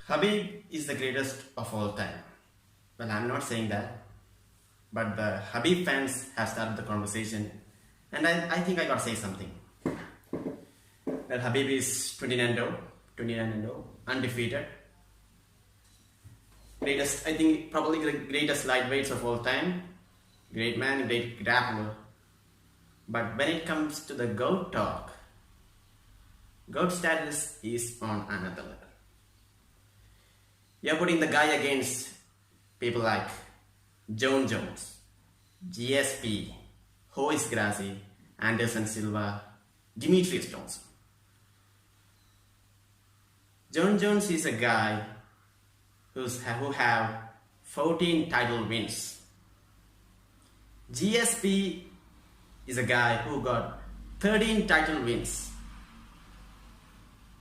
Khabib is the greatest of all time. Well, I'm not saying that, but the Khabib fans have started the conversation, and I think I gotta say something. That Khabib is 29-0, undefeated. Greatest, I think, probably the greatest lightweights of all time. Great man, great grappler. But when it comes to the GOAT talk, GOAT status is on another level. You're putting the guy against people like Jon Jones, GSP, Royce Gracie, Anderson Silva, Demetrius Johnson. Jon Jones is a guy who have 14 title wins. GSP is a guy who got 13 title wins.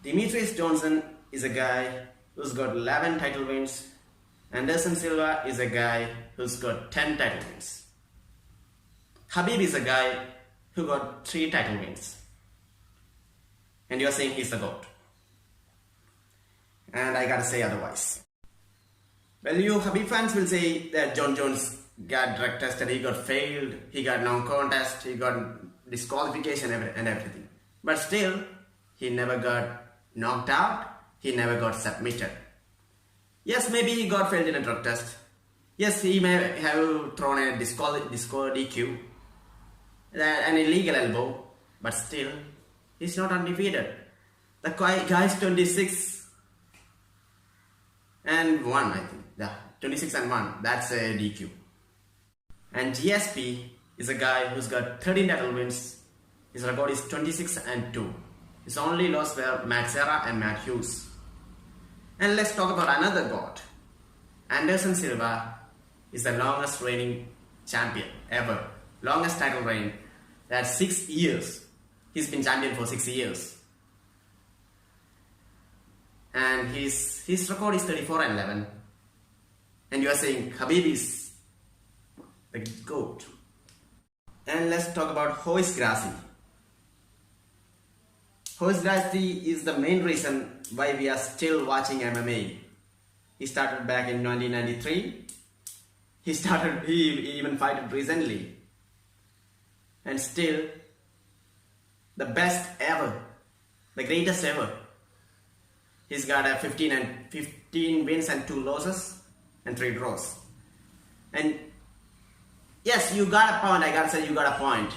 Demetrius Johnson is a guy who's got 11 title wins. Anderson Silva is a guy who's got 10 title wins. Khabib is a guy who got 3 title wins. And you're saying he's the GOAT. And I gotta say otherwise. Well, you Khabib fans will say that Jon Jones got drug tested, he got failed, he got non-contest, he got disqualification and everything. But still, he never got knocked out, he never got submitted. Yes, maybe he got failed in a drug test. Yes, he may have thrown a disco DQ, an illegal elbow, but still, he's not undefeated. The guy's 26 and 1, I think. Yeah, 26 and 1, that's a DQ. And GSP is a guy who's got 13 title wins. His record is 26 and 2. His only loss were Matt Serra and Matt Hughes. And let's talk about another GOAT. Anderson Silva is the longest reigning champion ever. Longest title reign. That's 6 years. He's been champion for 6 years. And his record is 34 and 11. And you are saying Khabib is the GOAT. And let's talk about Royce Gracie. Royce Gracie is the main reason why we are still watching MMA. He started back in 1993. He even fought recently. And still, the best ever. The greatest ever. He's got a 15 wins and 2 losses and 3 draws. And yes, you got a point. I gotta say you got a point.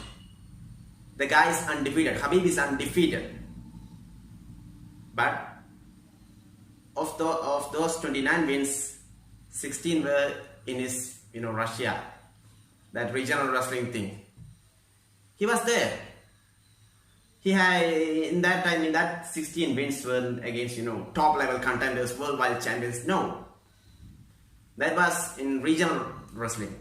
The guy is undefeated. Khabib is undefeated. But of those 29 wins, 16 were in his, Russia, that regional wrestling thing. He was there. He had in that 16 wins were against top level contenders, worldwide champions. No, that was in regional wrestling.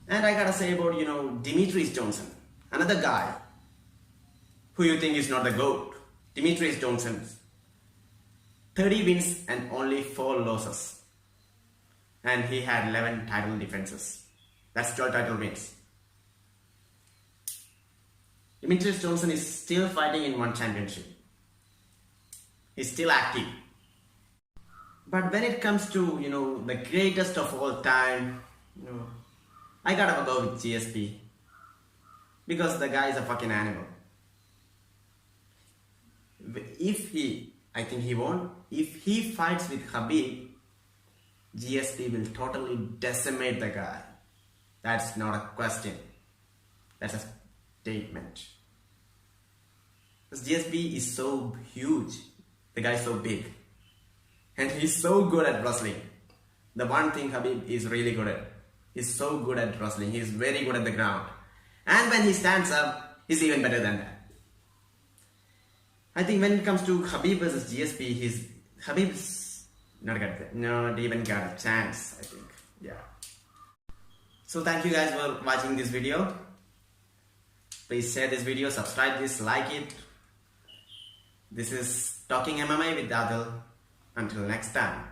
And I gotta say about Demetrius Johnson, another guy who you think is not the GOAT. Demetrius Johnson, 30 wins and only 4 losses. And he had 11 title defenses. That's 12 title wins. Demetrius Johnson is still fighting in one championship. He's still active. But when it comes to, the greatest of all time, I gotta go with GSP. Because the guy is a fucking animal. I think he won't. If he fights with Khabib, GSP will totally decimate the guy. That's not a question. That's a statement. Because GSP is so huge. The guy is so big. And he's so good at wrestling. The one thing Khabib is really good at. He's so good at wrestling. He's very good at the ground. And when he stands up, he's even better than that. I think when it comes to Khabib versus GSP, Khabib's not even got a chance, I think. Yeah. So thank you guys for watching this video. Please share this video, subscribe this, like it. This is Talking MMA with Adil. Until next time.